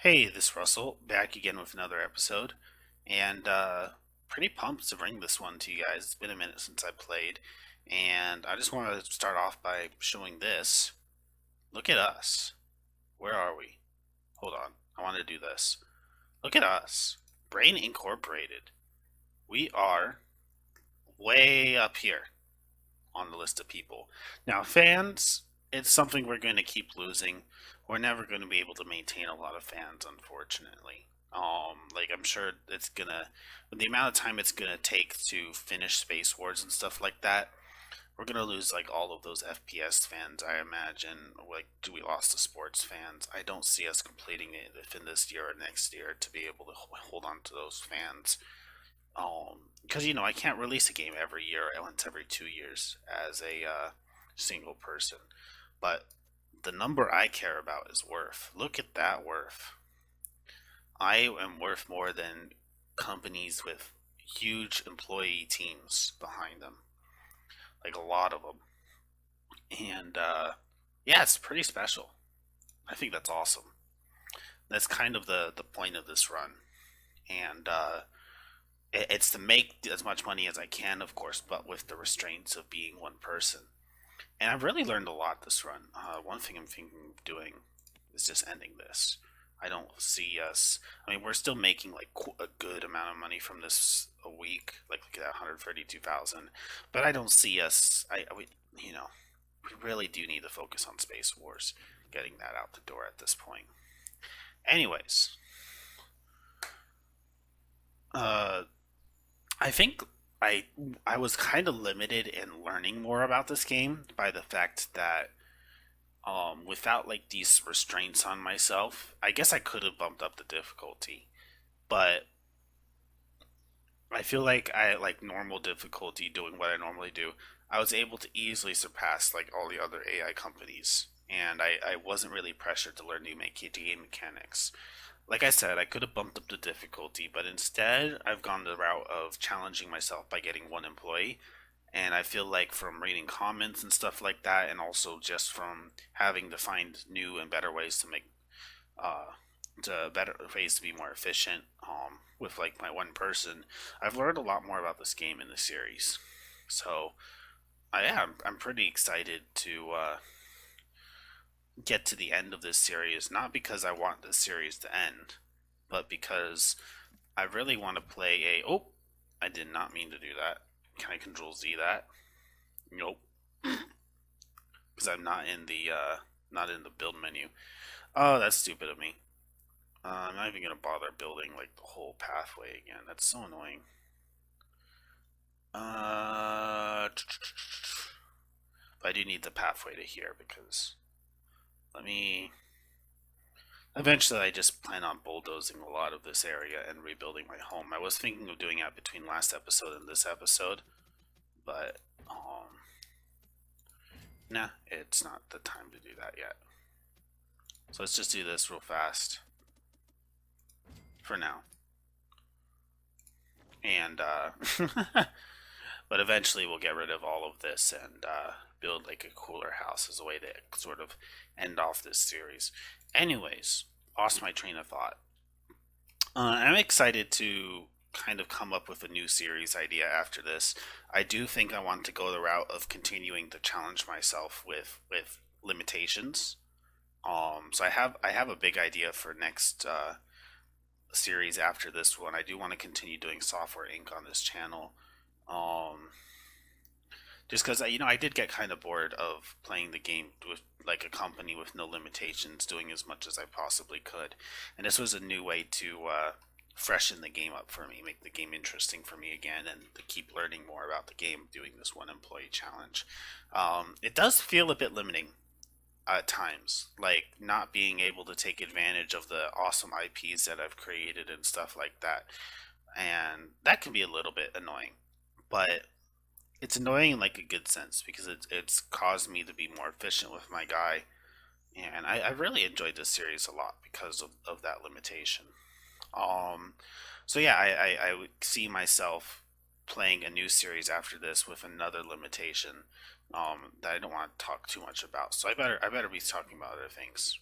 Hey, this is Russell, back again with another episode, and pretty pumped to bring this one to you guys. It's been a minute since I played, and I just want to start off by showing this. Look at us. Where are we? Hold on, I want to do this. Look at us. Brain Incorporated. We are way up here on the list of people. Now, fans, it's something we're going to keep losing. We're never going to be able to maintain a lot of fans, unfortunately. Like I'm sure it's gonna, the amount of time it's gonna take to finish Space Wars and stuff like that, we're gonna lose like all of those FPS fans. I imagine. Like, do we lost the sports fans? I don't see us completing it if in this year or next year to be able to hold on to those fans. Because I can't release a game every year, once every 2 years as a single person. But the number I care about is worth. Look at that worth. I am worth more than companies with huge employee teams behind them, like a lot of them. And yeah, it's pretty special. I think that's awesome. That's kind of the point of this run, and it's to make as much money as I can, of course, but with the restraints of being one person. And I've really learned a lot this run. One thing I'm thinking of doing is just ending this. I don't see us. I mean, we're still making like a good amount of money from this a week, like look at that 132,000. But I don't see us. You know, we really do need to focus on Space Wars, getting that out the door at this point. Anyways, uh, I think I I was kind of limited in learning more about this game by the fact that without like these restraints on myself, I guess I could have bumped up the difficulty, but I feel like I like normal difficulty doing what I normally do. I was able to easily surpass like all the other AI companies, and I wasn't really pressured to learn new game mechanics. Like I said, I could have bumped up the difficulty, but instead I've gone the route of challenging myself by getting one employee. And I feel like from reading comments and stuff like that, and also just from having to find new and better ways to make uh, to better ways to be more efficient with like my one person, I've learned a lot more about this game in the series. So I am I'm pretty excited to get to the end of this series, not because I want this series to end, but because I really want to play a. Oh, I did not mean to do that. Can I Control Z that? Nope, because I'm not in the build menu. Oh, that's stupid of me. I'm not even gonna bother building like the whole pathway again. That's so annoying. Uh, but I do need the pathway to here because let me. Eventually, I just plan on bulldozing a lot of this area and rebuilding my home. I was thinking of doing that between last episode and this episode, but nah, it's not the time to do that yet. So let's just do this real fast for now. And but eventually we'll get rid of all of this and build like a cooler house as a way to sort of end off this series. Anyways, lost my train of thought. I'm excited to kind of come up with a new series idea after this. I do think I want to go the route of continuing to challenge myself with limitations. So I have a big idea for next series after this one. I do want to continue doing Software Inc. on this channel. Um, just because I did get kind of bored of playing the game with like a company with no limitations, doing as much as I possibly could, and this was a new way to freshen the game up for me, make the game interesting for me again, and to keep learning more about the game. Doing this one employee challenge, it does feel a bit limiting at times, like not being able to take advantage of the awesome IPs that I've created and stuff like that, and that can be a little bit annoying, but it's annoying in like a good sense because it's caused me to be more efficient with my guy, and I really enjoyed this series a lot because of that limitation. Um, so yeah, I would see myself playing a new series after this with another limitation that I don't want to talk too much about. So I better be talking about other things.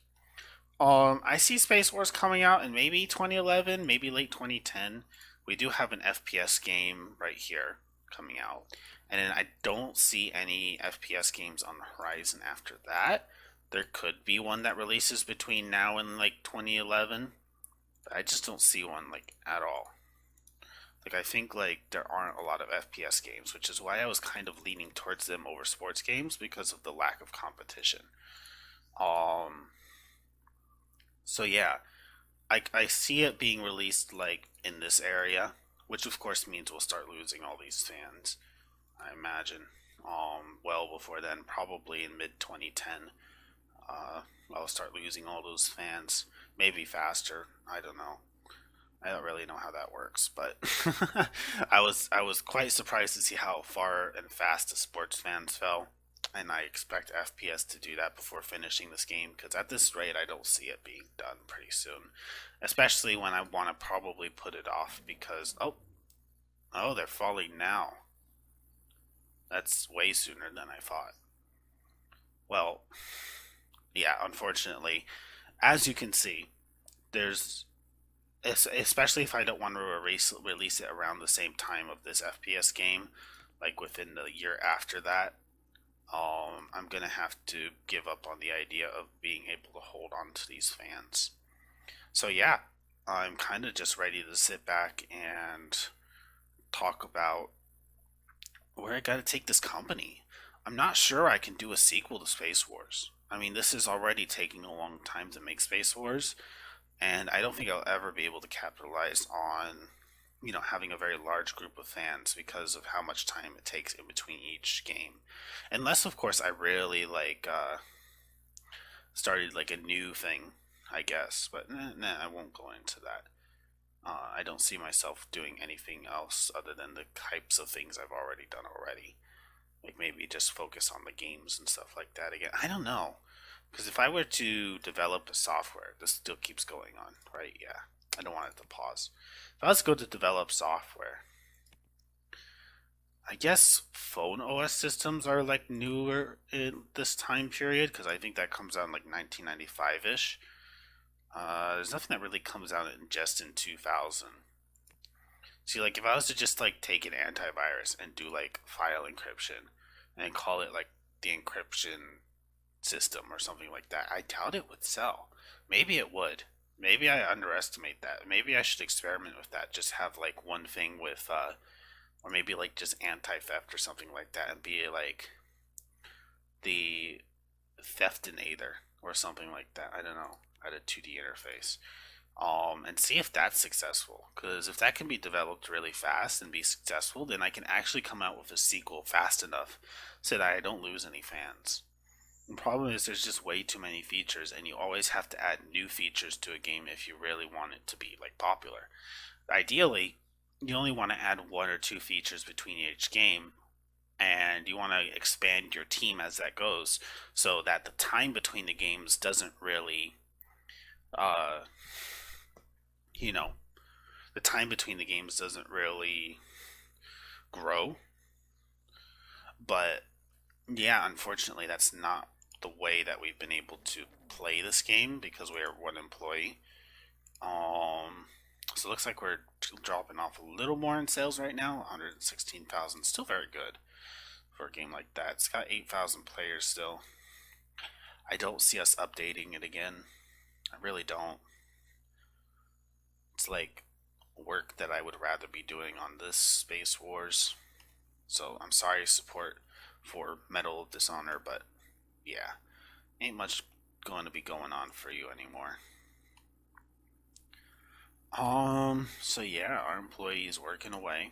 I see Space Wars coming out in maybe 2011, maybe late 2010. We do have an FPS game right here coming out, and then I don't see any FPS games on the horizon after that. There could be one that releases between now and like 2011, but I just don't see one like at all. Like I think like there aren't a lot of FPS games, which is why I was kind of leaning towards them over sports games because of the lack of competition. Um, so yeah, I see it being released like in this area, which of course means we'll start losing all these fans. I imagine. Well before then, probably in mid 2010, I'll start losing all those fans. Maybe faster. I don't know. I don't really know how that works, but I was quite surprised to see how far and fast the sports fans fell, and I expect FPS to do that before finishing this game because at this rate I don't see it being done pretty soon, especially when I want to probably put it off because oh they're falling now. That's way sooner than I thought. Well, yeah, unfortunately, as you can see, there's especially if I don't want to release it around the same time of this FPS game, like within the year after that, I'm gonna have to give up on the idea of being able to hold on to these fans. So yeah, I'm kind of just ready to sit back and talk about where I gotta take this company. I'm not sure I can do a sequel to Space Wars. I mean, this is already taking a long time to make Space Wars, and I don't think I'll ever be able to capitalize on having a very large group of fans because of how much time it takes in between each game, unless of course I really like started like a new thing, I guess. But nah, I won't go into that. I don't see myself doing anything else other than the types of things I've already done already. Like maybe just focus on the games and stuff like that again. I don't know. Because if I were to develop a software, this still keeps going on, right? Yeah. I don't want it to pause. If I was to go to develop software, I guess phone OS systems are like newer in this time period because I think that comes out in like 1995 ish. There's nothing that really comes out in just in 2000. See, like if I was to just like take an antivirus and do like file encryption and call it like the encryption system or something like that, I doubt it would sell. Maybe it would. Maybe I underestimate that. Maybe I should experiment with that. Just have like one thing with, or maybe like just anti theft or something like that, and be like the theftinator or something like that. I don't know. At a 2D interface. And see if that's successful. Because if that can be developed really fast and be successful, then I can actually come out with a sequel fast enough so that I don't lose any fans. The problem is there's just way too many features, and you always have to add new features to a game if you really want it to be like popular. Ideally, you only want to add one or two features between each game, and you want to expand your team as that goes, so that the time between the games doesn't really, uh, you know, the time between the games doesn't really grow. But yeah, unfortunately, that's not the way that we've been able to play this game because we're one employee. Um, so it looks like we're dropping off a little more in sales right now. 116,000, still very good for a game like that. It's got 8,000 players still. I don't see us updating it again. I really don't. It's like work that I would rather be doing on this Space Wars. So I'm sorry, support for Medal of Dishonor, but yeah, ain't much going to be going on for you anymore. So yeah, our employees working away.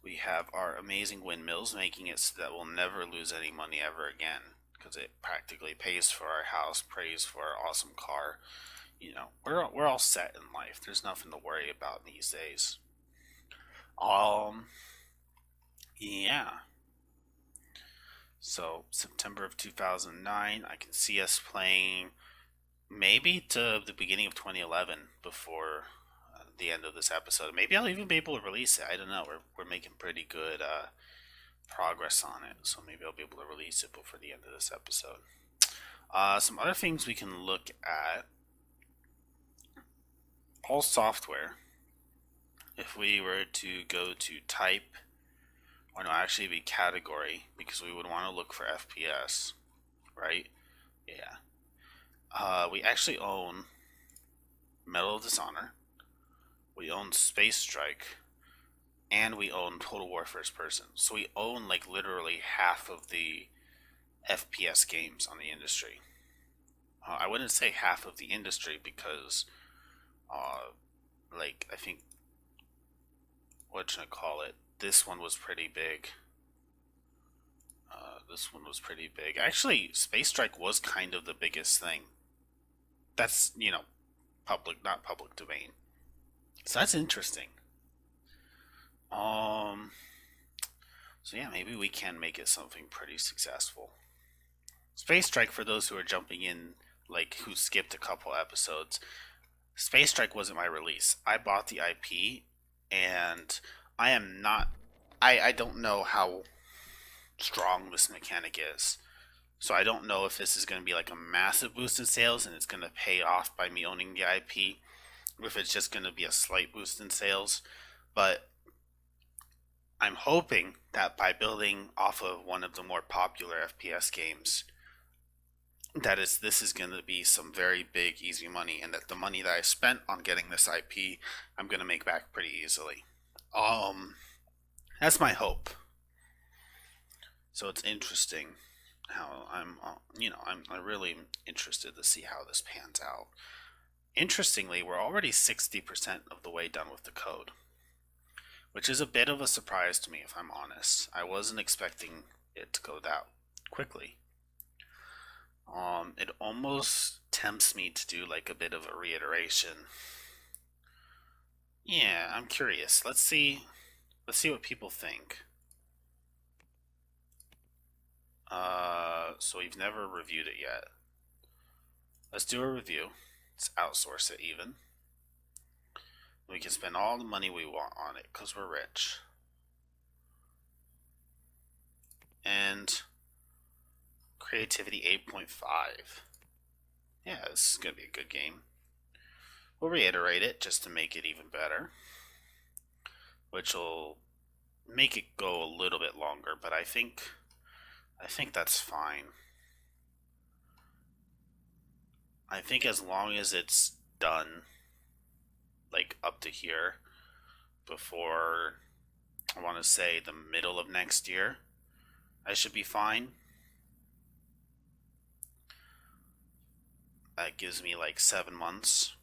We have our amazing windmills making it so that we'll never lose any money ever again because it practically pays for our house, pays for our awesome car. We're all set in life. There's nothing to worry about these days. Um, yeah. So September of 2009, I can see us playing maybe to the beginning of 2011 before the end of this episode. Maybe I'll even be able to release it. I don't know. We're making pretty good progress on it, so maybe I'll be able to release it before the end of this episode. Some other things we can look at. All software. If we were to go to type, or no, actually be category, because we would want to look for FPS, right? Yeah. We actually own Medal of Dishonor. We own Space Strike, and we own Total War First Person. So we own like literally half of the FPS games on the industry. I wouldn't say half of the industry because, uh, like I think what should I call it? This one was pretty big. This one was pretty big. Actually, Space Strike was kind of the biggest thing. That's public, not public domain. So that's interesting. Um, so yeah, maybe we can make it something pretty successful. Space Strike, for those who are jumping in, like who skipped a couple episodes, Space Strike wasn't my release. I bought the IP, and I am not. I don't know how strong this mechanic is. So I don't know if this is going to be like a massive boost in sales and it's going to pay off by me owning the IP, or if it's just going to be a slight boost in sales. But I'm hoping that by building off of one of the more popular FPS games, this is going to be some very big easy money, and that the money that I spent on getting this IP, I'm going to make back pretty easily. Um, that's my hope. So it's interesting how I'm really interested to see how this pans out. Interestingly, we're already 60% of the way done with the code, which is a bit of a surprise to me, if I'm honest. I wasn't expecting it to go that quickly. It almost tempts me to do like a bit of a reiteration. Yeah, I'm curious. Let's see. Let's see what people think. So we've never reviewed it yet. Let's do a review. Let's outsource it even. We can spend all the money we want on it because we're rich. And creativity 8.5. Yeah, this is going to be a good game. We'll reiterate it just to make it even better, which will make it go a little bit longer, but I think that's fine. I think as long as it's done like up to here before, I want to say, the middle of next year, I should be fine. That gives me like 7 months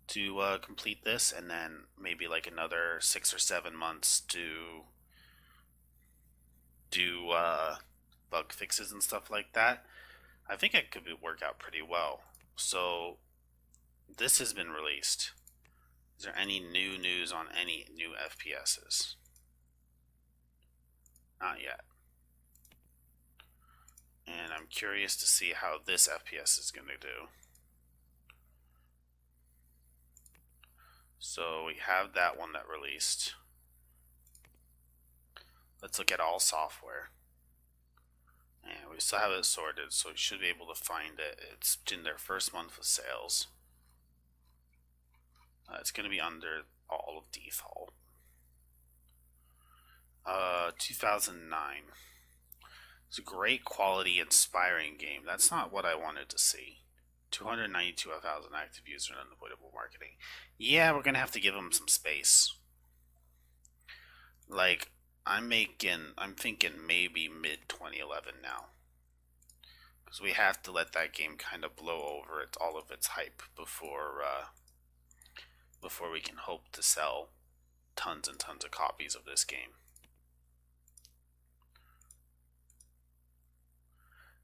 to complete this, and then maybe like another 6 or 7 months to do bug fixes and stuff like that. I think it could work out pretty well. So this has been released. Is there any new news on any new FPSs? Not yet. And I'm curious to see how this FPS is going to do. So we have that one that released. Let's look at all software. And we still have it sorted, so we should be able to find it. It's in their first month of sales. It's going to be under all of default. 2009. It's a great quality, inspiring game. That's not what I wanted to see. 292,000 active users and unavoidable marketing. Yeah, we're gonna have to give them some space. Like, I'm thinking maybe mid 2011 now, because we have to let that game kind of blow over all of its hype before we can hope to sell tons and tons of copies of this game.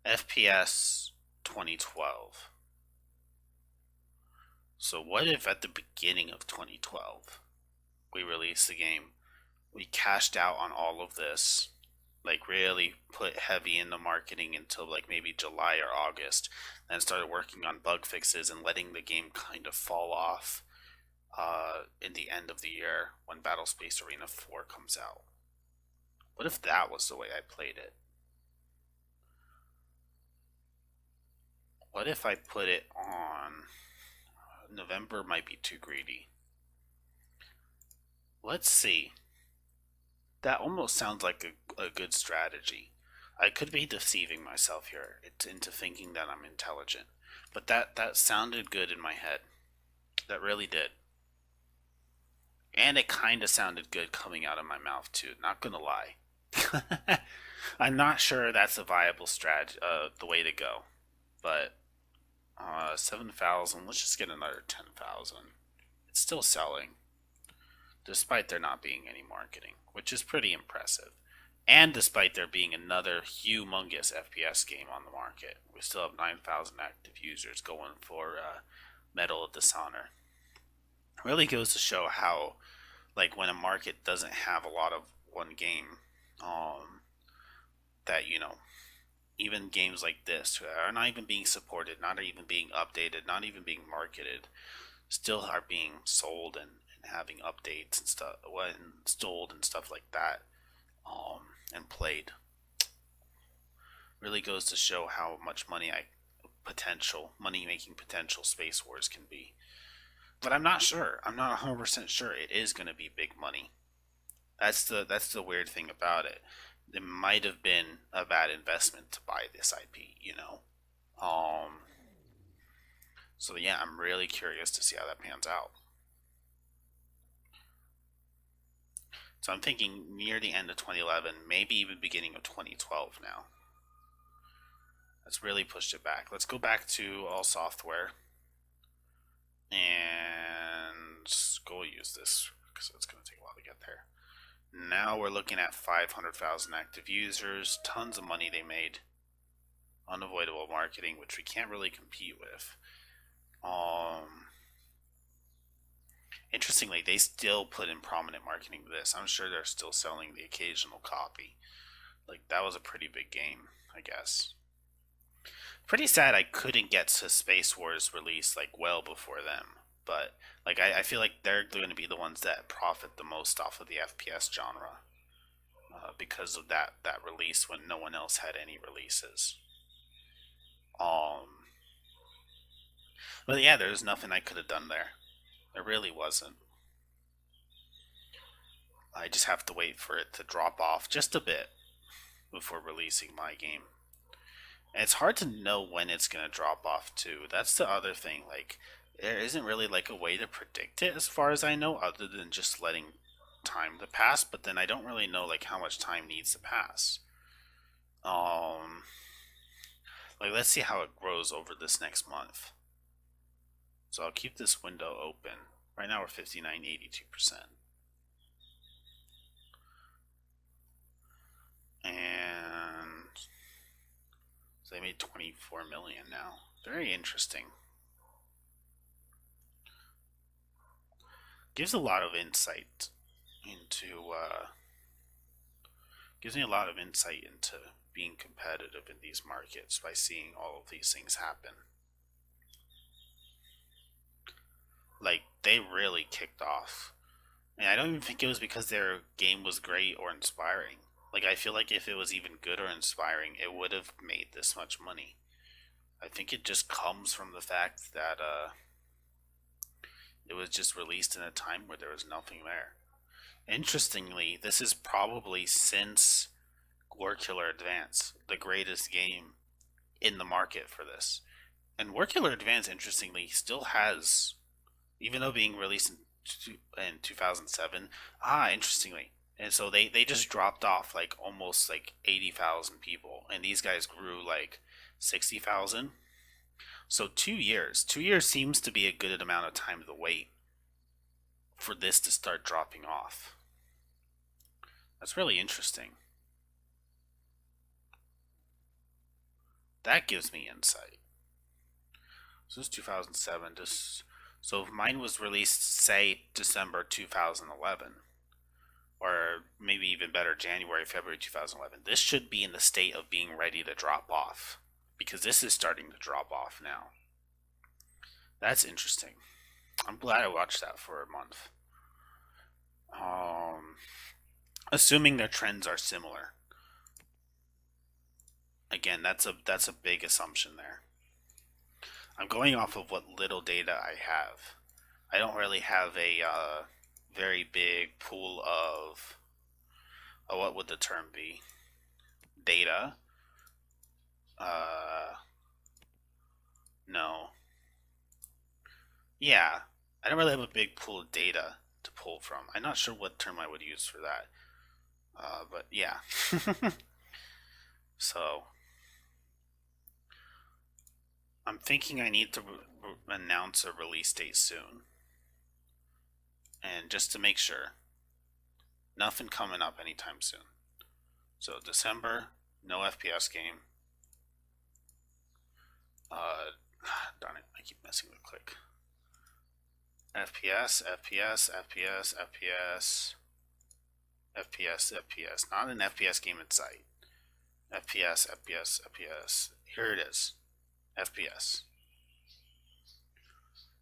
FPS 2012. So what if at the beginning of 2012 we released the game, we cashed out on all of this, like really put heavy into marketing until like maybe July or August, then started working on bug fixes and letting the game kind of fall off in the end of the year when Battle Space Arena 4 comes out? What if that was the way I played it? What if I put it on November? Might be too greedy. Let's see. That almost sounds like a good strategy. I could be deceiving myself here into thinking that I'm intelligent, but that sounded good in my head. That really did. And it kind of sounded good coming out of my mouth too. Not gonna lie. I'm not sure that's a viable strategy, the way to go. But 7,000. Let's just get another 10,000. It's still selling, despite there not being any marketing, which is pretty impressive. And despite there being another humongous FPS game on the market, we still have 9,000 active users going for Medal of Dishonor. It really goes to show how, like, when a market doesn't have a lot of one game, um, that, even games like this are not even being supported, not even being updated, not even being marketed, still are being sold and having updates and stuff, and installed and stuff like that, and played. Really goes to show how much money making potential Space Wars can be. But I'm not sure. I'm not 100% sure it is going to be big money. That's the weird thing about it. It might have been a bad investment to buy this IP. Um. So yeah, I'm really curious to see how that pans out. So I'm thinking near the end of 2011, maybe even beginning of 2012 now. That's really pushed it back. Let's go back to all software and go use this because it's going to take a while to get there. Now we're looking at 500,000 active users, tons of money they made, unavoidable marketing, which we can't really compete with. Interestingly, they still put in prominent marketing to this. I'm sure they're still selling the occasional copy. Like, that was a pretty big game, I guess. Pretty sad I couldn't get to Space Wars release, like, well before them. But, like, I feel like they're going to be the ones that profit the most off of the FPS genre. Because of that release when no one else had any releases. Um, but yeah, there's nothing I could have done there. There really wasn't. I just have to wait for it to drop off just a bit before releasing my game. And it's hard to know when it's gonna drop off too. That's the other thing. Like, there isn't really like a way to predict it as far as I know, other than just letting time to pass. But then I don't really know like how much time needs to pass. Um, like let's see how it grows over this next month. So I'll keep this window open. Right now we're 59.82%. And so they made 24 million now. Very interesting. Gives a lot of insight into gives me a lot of insight into being competitive in these markets by seeing all of these things happen. Like, they really kicked off. And I don't even think it was because their game was great or inspiring. Like, I feel like if it was even good or inspiring, it would have made this much money. I think it just comes from the fact that it was just released in a time where there was nothing there. Interestingly, this is probably since War Killer Advance, the greatest game in the market for this. And War Killer Advance, interestingly, still has, even though being released in 2007, interestingly. And so they just dropped off like almost like 80,000 people, and these guys grew like 60,000. So 2 years. 2 years seems to be a good amount of time to wait for this to start dropping off. That's really interesting. That gives me insight. So this is 2007. So if mine was released, say, December 2011, or maybe even better, January, February 2011, this should be in the state of being ready to drop off. Because this is starting to drop off now. That's interesting. I'm glad I watched that for a month. Um, Assuming their trends are similar. Again, that's a big assumption there. I'm going off of what little data I have. I don't really have a very big pool of what would the term be? Data. Uh, no. Yeah, I don't really have a big pool of data to pull from. I'm not sure what term I would use for that. But yeah. So I'm thinking I need to announce a release date soon, and just to make sure, nothing coming up anytime soon. So December, no FPS game. Darn it, I keep messing with click. FPS, FPS, FPS, FPS, FPS, FPS. Not an FPS game in sight. FPS, FPS, FPS. Here it is. FPS.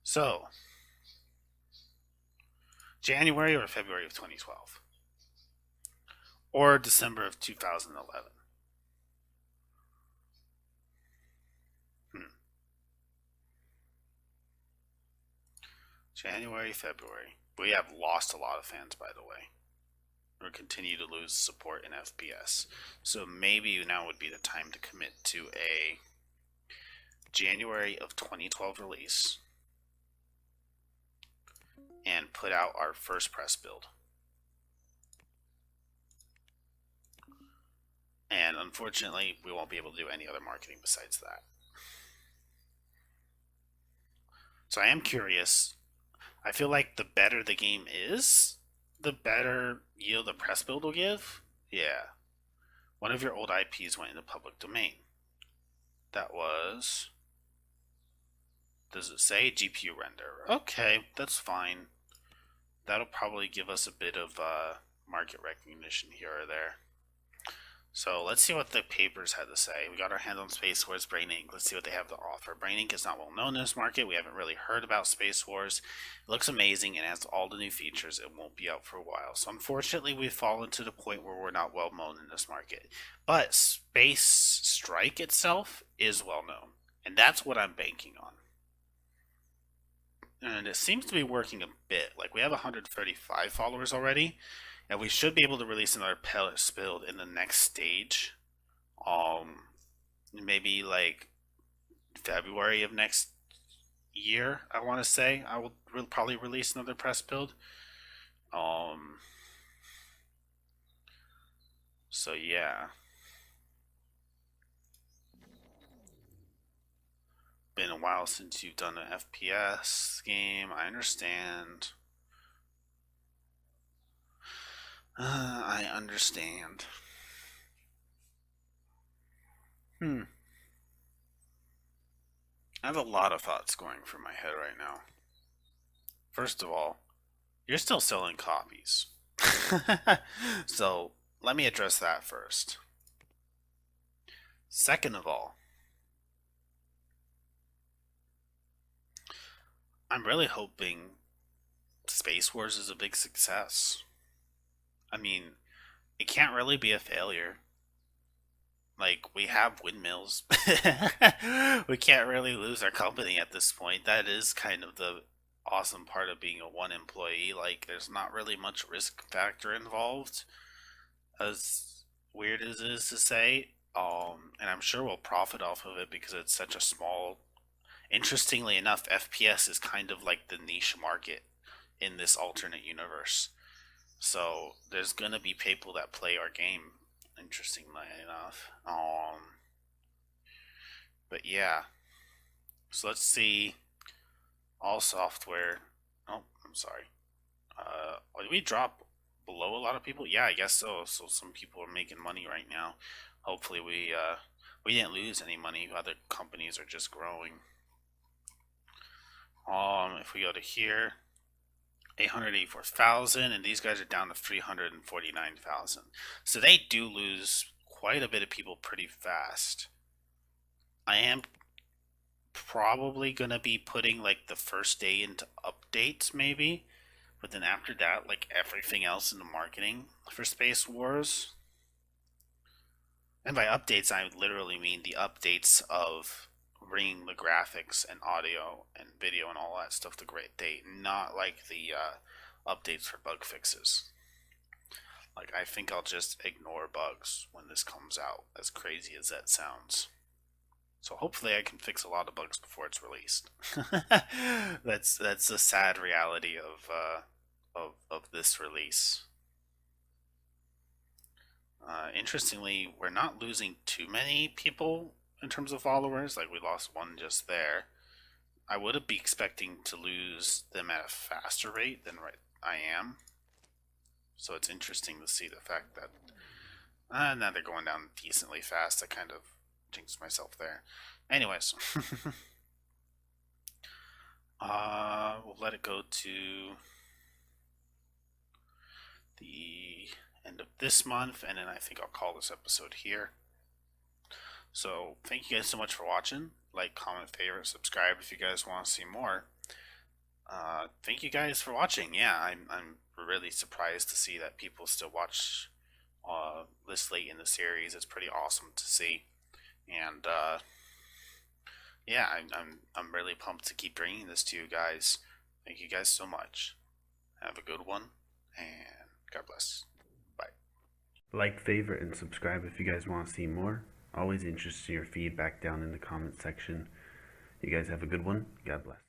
So, January or February of 2012. Or December of 2011. January, February. We have lost a lot of fans, by the way. Or continue to lose support in FPS. So maybe now would be the time to commit to a January of 2012 release and put out our first press build. And unfortunately, we won't be able to do any other marketing besides that. So I am curious. I feel like the better the game is, the better yield the press build will give. Yeah. One of your old IPs went into public domain. That was. Does it say GPU render? Okay, that's fine. That'll probably give us a bit of market recognition here or there. So let's see what the papers had to say. We got our hands on Space Wars Brain Inc. Let's see what they have to offer. Brain Inc. is not well known in this market. We haven't really heard about Space Wars. It looks amazing and has all the new features. It won't be out for a while. So unfortunately, we've fallen to the point where we're not well known in this market. But Space Strike itself is well known. And that's what I'm banking on. And it seems to be working a bit. Like we have 135 followers already. And we should be able to release another pellet build in the next stage. Maybe like February of next year, I want to say. I will probably release another press build. So yeah. Been a while since you've done an FPS game. I understand. I understand. I have a lot of thoughts going through my head right now. First of all, you're still selling copies. So let me address that first. Second of all, I'm really hoping Space Wars is a big success. I mean, it can't really be a failure. Like, we have windmills. We can't really lose our company at this point. That is kind of the awesome part of being a one employee. Like, there's not really much risk factor involved, as weird as it is to say. And I'm sure we'll profit off of it because it's such a small. Interestingly enough, FPS is kind of like the niche market in this alternate universe. So there's gonna be people that play our game. Interestingly enough, but yeah. So let's see. All software. Oh, I'm sorry. Did we drop below a lot of people? Yeah, I guess so. So some people are making money right now. Hopefully we didn't lose any money. Other companies are just growing. If we go to here, 884,000, and these guys are down to 349,000. So they do lose quite a bit of people pretty fast. I am probably going to be putting like the first day into updates maybe, but then after that, like everything else in the marketing for Space Wars. And by updates, I literally mean the updates of bringing the graphics and audio and video and all that stuff to great date, not like the updates for bug fixes. Like, I think I'll just ignore bugs when this comes out, as crazy as that sounds. So hopefully I can fix a lot of bugs before it's released. That's the sad reality of this release. Interestingly, we're not losing too many people in terms of followers. Like, we lost one just there. I would be expecting to lose them at a faster rate than I am. So it's interesting to see the fact that now they're going down decently fast. I kind of jinxed myself there. Anyways, we'll let it go to the end of this month, and then I think I'll call this episode here. So thank you guys so much for watching. Like, comment, favorite, subscribe if you guys want to see more. Thank you guys for watching. Yeah, I'm really surprised to see that people still watch this late in the series. It's pretty awesome to see, and yeah, I'm really pumped to keep bringing this to you guys. Thank you guys so much. Have a good one, and God bless. Bye. Like, favorite, and subscribe if you guys want to see more. Always interested in your feedback down in the comment section. You guys have a good one. God bless.